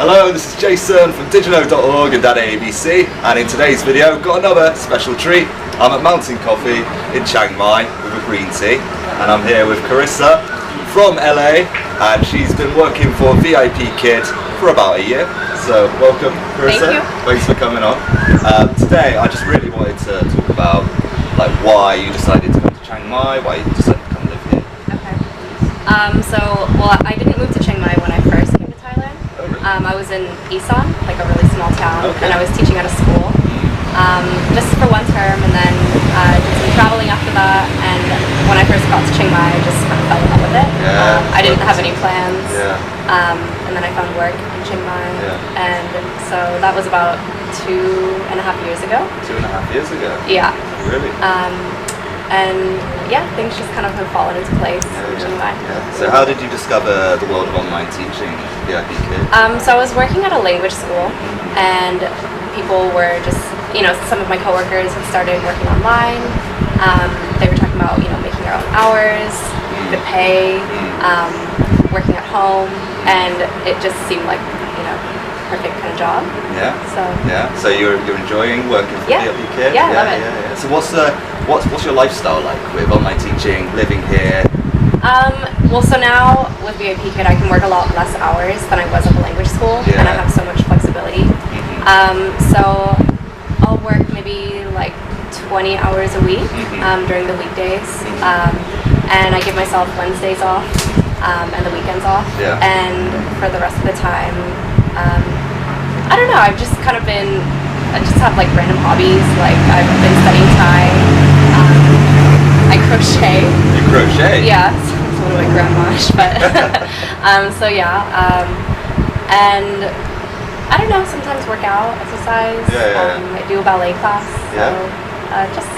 Hello, this is Jason from DigiNo.org and DaDaABC, and in today's video got another special treat. I'm at Mountain Coffee in Chiang Mai with a green tea, and I'm here with Carissa from LA, and she's been working for VIPKID for about a year. So welcome, Carissa. Thank you. Thanks for coming on. Today I just really wanted to talk about why you decided to come to Chiang Mai, why you decided to come live here. Okay. Well, I didn't move to Chiang Mai when I first came to Thailand. Oh, really? I was in Isan, like a really small town, Okay. and I was teaching at a school. Just for one term, and then did some traveling after that. And when I first got to Chiang Mai, I just kind of fell in love with it. Yeah, I didn't have any plans. Yeah. And then I found work in Chiang Mai, Yeah. and so that was about 2.5 years ago. 2.5 years ago? Yeah. Really? And yeah, things just kind of have fallen into place in Chiang Mai. Yeah. So how did you discover the world of online teaching, VIPKID? So I was working at a language school, and people were just, some of my coworkers had started working online. They were talking about, making their own hours, the pay, working at home, and it just seemed like, perfect kind of job. Yeah. So. Yeah. So you're enjoying working for VIPKID? Yeah, I love it. Yeah. So what's your lifestyle like with online teaching, living here? So now with VIPKID, I can work a lot less hours than I was at the language school, and I have so much flexibility. So I'll work maybe like 20 hours a week during the weekdays, and I give myself Wednesdays off and the weekends off. Yeah. And for the rest of the time, I don't know. I just have like random hobbies. Like I've been studying Thai. I crochet. You crochet? Yeah, it's a little bit grandma-ish, but so yeah, and I don't know, sometimes work out, exercise. I do a ballet class. So just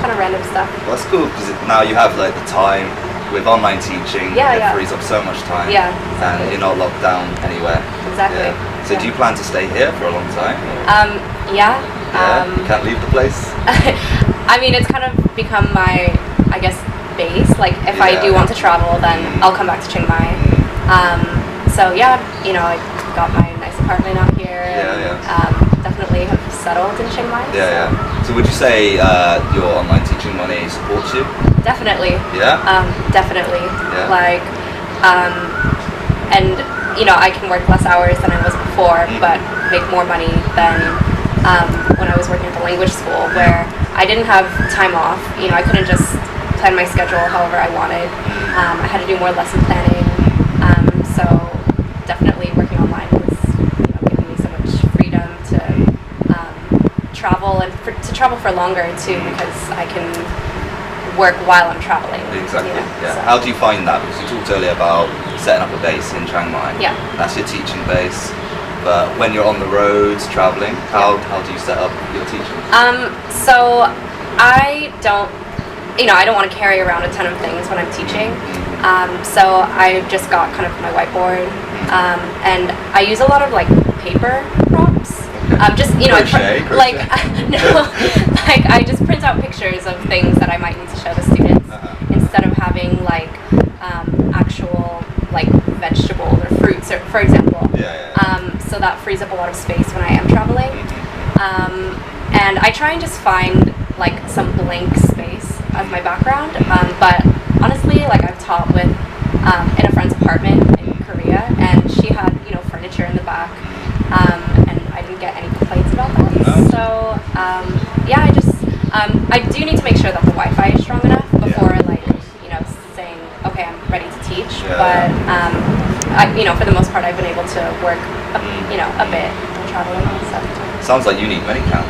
kind of random stuff. Well, that's cool because now you have like the time with online teaching. It frees up so much time. Yeah, exactly. And you're not locked down anywhere. Exactly. Yeah. So do you plan to stay here for a long time? Yeah. You can't leave the place? I mean, it's kind of become my, I guess, base. Like, if I do want to travel, then I'll come back to Chiang Mai. So yeah, I got my nice apartment out here. Definitely have settled in Chiang Mai. So would you say your online teaching money supports you? Definitely. Yeah? Definitely. Yeah. Like, and I can work less hours than I was before, but make more money than when I was working at the language school, where I didn't have time off. I couldn't just plan my schedule however I wanted. I had to do more lesson planning. So definitely working online was giving me so much freedom to travel, and to travel for longer too, because I can work while I'm traveling. Exactly. So. How do you find that? Because you talked earlier about setting up a base in Chiang Mai. Yeah. That's your teaching base. But when you're on the roads traveling, how do you set up your teaching? So I don't want to carry around a ton of things when I'm teaching. So I just got kind of my whiteboard, and I use a lot of like paper props. Just crochet. I just print out pictures of things that I might need to show the students instead of having like actual like vegetables or fruits, or for example. So that frees up a lot of space when I am traveling. And I try and just find like some blank space as my background. But honestly, like I've taught with in a friend's apartment in Korea, and she had furniture in the back, and I didn't get any complaints about that. So I just I do need to make sure that the Wi-Fi is strong enough before saying okay, I'm ready to teach. But for the most part, I've been able to work a bit while traveling and stuff. Sounds like you need Medicam.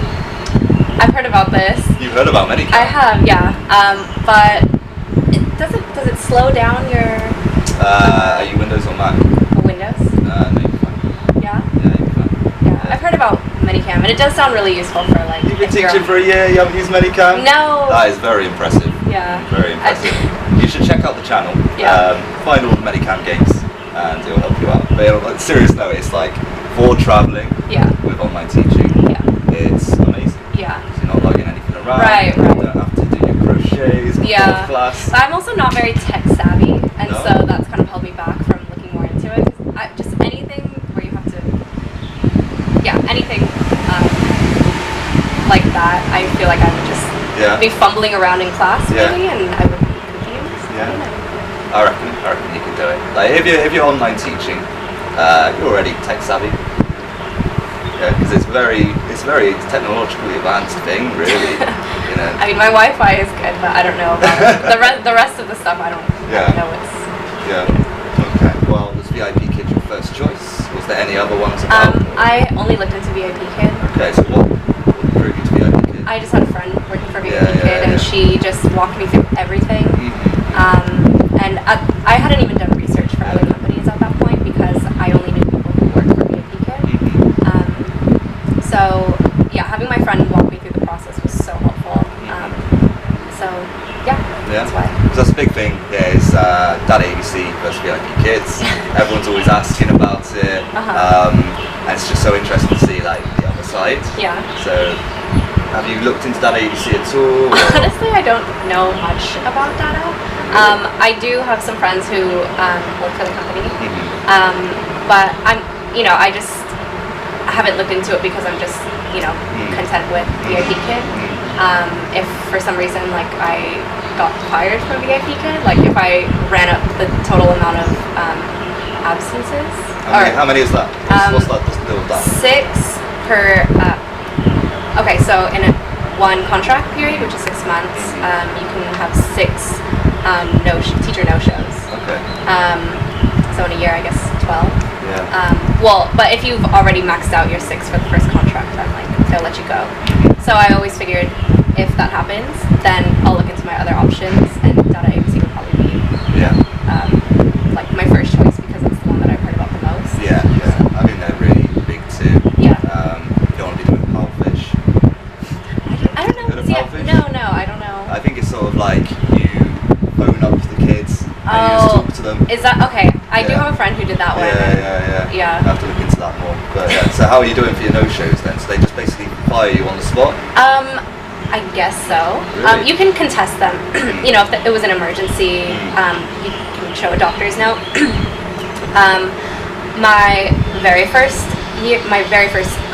I've heard about this. You've heard about Medicam? I have, yeah. But does it slow down your? Are you Windows or Mac? Windows. No, you're fine. Yeah. Yeah, you're fine. Yeah, I've heard about Medicam, and it does sound really useful for like. You've been teaching for a year. You haven't used Medicam? No. That is very impressive. Yeah. Very impressive. You should check out the channel. Find all the Medicam games, and it will help you out. But on a serious note, it's like for traveling. With online teaching. It's amazing. Yeah. So you're not lugging anything around. Right. You don't have to do your crochets before class. I'm also not very tech savvy, and so that's kind of held me back from looking more into it. Just anything where you have to like that, I feel like I would just be fumbling around in class maybe, and I would be confused. Yeah. I reckon you can do it. Like if you're online teaching, you're already tech savvy. Yeah, because it's very technologically advanced thing, really. You know. I mean, my Wi-Fi is good, but I don't know about the rest of the stuff. I don't know what's. Yeah. Okay. Well, was VIPKid your first choice? Was there any other ones about? I only looked into VIPKid. Okay, so what drew you to VIPKid? I just had a friend working for VIPKid, and she just walked me through everything. And I hadn't even done research for other companies at that point because I only knew people who worked for VIPKid. So yeah, having my friend walk me through the process was so helpful. So that's why. So that's a big thing. Yeah, is DaDaABC versus VIPKid. Everyone's always asking about it, and it's just so interesting to see like the other side. Yeah. So, have you looked into DaDaABC at all? Honestly, I don't know much about DaDa. I do have some friends who work for the company, but I just haven't looked into it because I'm just content with VIPKid. If for some reason like I got fired from VIPKid, like if I ran up the total amount of absences. How many is that? What's that? What's the deal with that? 6 per. Okay, so in one contract period, which is 6 months, you can have 6 teacher no-shows. Okay. So in a year, I guess 12. Yeah. But if you've already maxed out your 6 for the first contract, then like they'll let you go. So I always figured if that happens, then I'll look into my other options, and DaDaABC would probably be like my first choice because it's the one that I've heard about the most. Yeah. I think they're really big too. Yeah. You don't want to be doing Pulfish. I don't know. No, I don't know. I think it's sort of like you phone up the kids and you just talk to them. Is that okay? I do have a friend who did that one. Yeah. I have to look into that more. But yeah, so how are you doing for your no-shows then? So they just basically fire you on the spot? I guess so. Really? You can contest them. If it was an emergency, you can show a doctor's note. My very first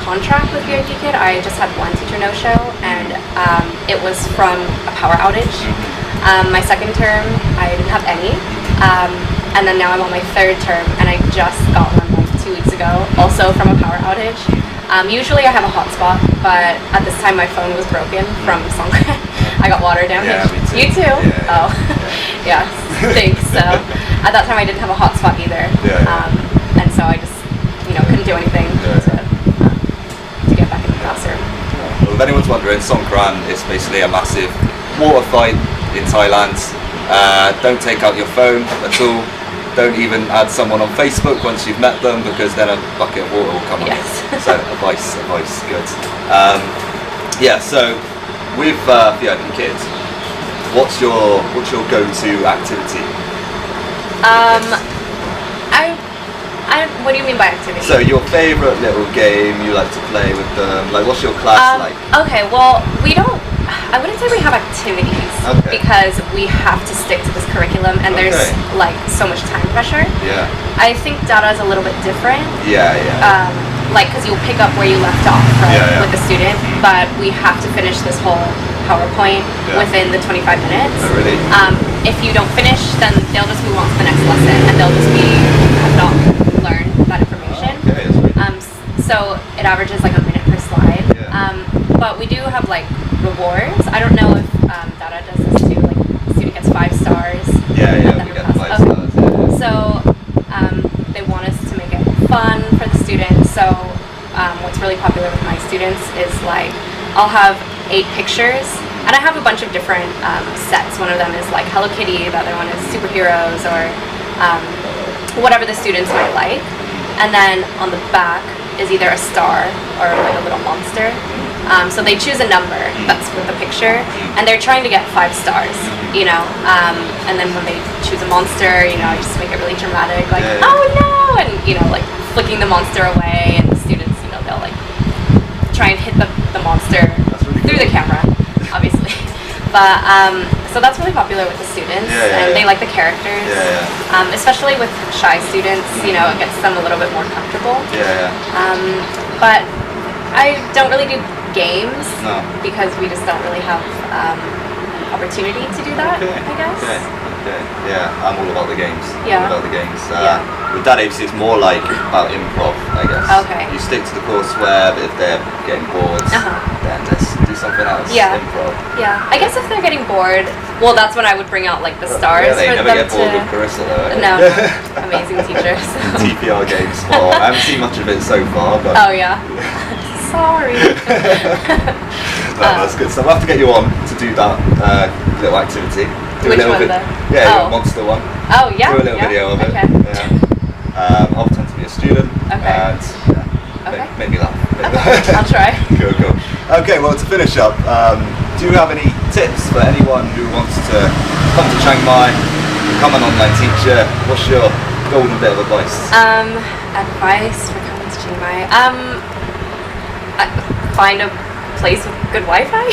contract with VIPKid, I just had one teacher no-show, and it was from a power outage. My second term, I didn't have any. And then now I'm on my 3rd term, and I just got one like 2 weeks ago, also from a power outage. Usually I have a hotspot, but at this time my phone was broken from Songkran. I got water damage. Yeah, me too. You too? Yeah. Oh, yeah, thanks. So at that time I didn't have a hotspot either. And so I just, couldn't do anything to get back in the classroom. Well, if anyone's wondering, Songkran is basically a massive water fight in Thailand. Don't take out your phone at all. Don't even add someone on Facebook once you've met them, because then a bucket of water will come on. Yes. So advice, good. So with VIPKid, what's your go-to activity? What do you mean by activity? So your favourite little game you like to play with them, like what's your class like? Okay, well I wouldn't say we have activities because we have to stick to this curriculum, and there's like so much time pressure. Yeah. I think DaDa is a little bit different. Yeah. Because you'll pick up where you left off with the student, but we have to finish this whole PowerPoint within the 25 minutes. Oh, really? If you don't finish, then they'll just move on to the next lesson, and they'll just have not learned that information. So it averages like a minute per slide. But we do have like rewards. I don't know if DaDa does this too. Like the student gets 5 stars. Yeah, we get 5 stars. Yeah. So they want us to make it fun for the students. So what's really popular with my students is like I'll have 8 pictures, and I have a bunch of different sets. One of them is like Hello Kitty. The other one is superheroes or whatever the students might like. And then on the back is either a star or like a little monster. So they choose a number that's with the picture, and they're trying to get 5 stars, and then when they choose a monster, I just make it really dramatic, like, oh no, and, like flicking the monster away, and the students, they'll like try and hit the monster through the camera, obviously. But, so that's really popular with the students, and they like the characters, especially with shy students, it gets them a little bit more comfortable. But I don't really do games No. because we just don't really have opportunity to do that, I guess. Okay. Yeah, I'm all about the games. Yeah. All about the games. Yeah. With DaDaABC, it's more like about improv, I guess. Okay. You stick to the courseware, but if they're getting bored, then let's do something else. Yeah. Improv. Yeah. I guess if they're getting bored, well, that's when I would bring out like the stars Yeah, they for never them get bored to. with Carissa though. No, amazing teachers. TPR games. Well, I haven't seen much of it so far, but. Oh yeah. Sorry. No, that's good. So I'll have to get you on to do that little activity. Do Which a little one, bit. though? Yeah, Oh. your monster one. Oh yeah. Do a little video of it. Okay. Yeah. I'll pretend to be a student. Okay. And Okay. make me laugh. Okay. I'll try. Cool. Okay, well to finish up, do you have any tips for anyone who wants to come to Chiang Mai, become an online teacher? What's your golden bit of advice? Advice for coming to Chiang Mai. Find a place with good Wi-Fi.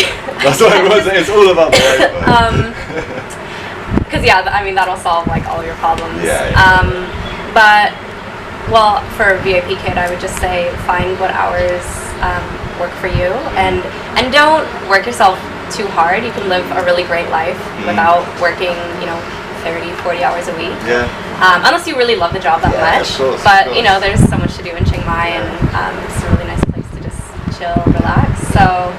That's what it was. It's all about the Wi-Fi. Because I mean that'll solve like all your problems. Yeah. But well, for VIPKID, I would just say find what hours work for you, and don't work yourself too hard. You can live a really great life without working, 30, 40 hours a week. Yeah. Unless you really love the job that much. Of course, but of course. there's so much to do in Chiang Mai, and it's a really nice place to just chill, relax. So,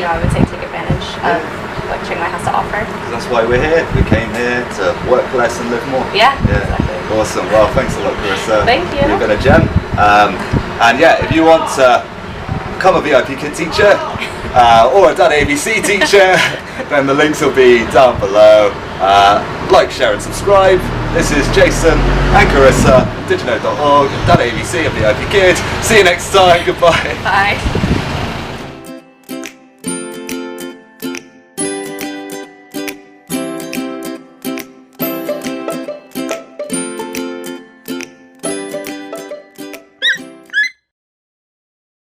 I would say take advantage of what Chiang Mai has to offer. That's why we're here. We came here to work less and live more. Yeah. Exactly. Awesome. Well, thanks a lot, Carissa. Thank you. You've been a gem. And yeah, if you want to become a VIPKID teacher or a DaDaABC teacher, then the links will be down below. Like, share, and subscribe. This is Jason and Carissa, DigiNo.org, DaDaABC and VIPKID. See you next time. Goodbye. Bye.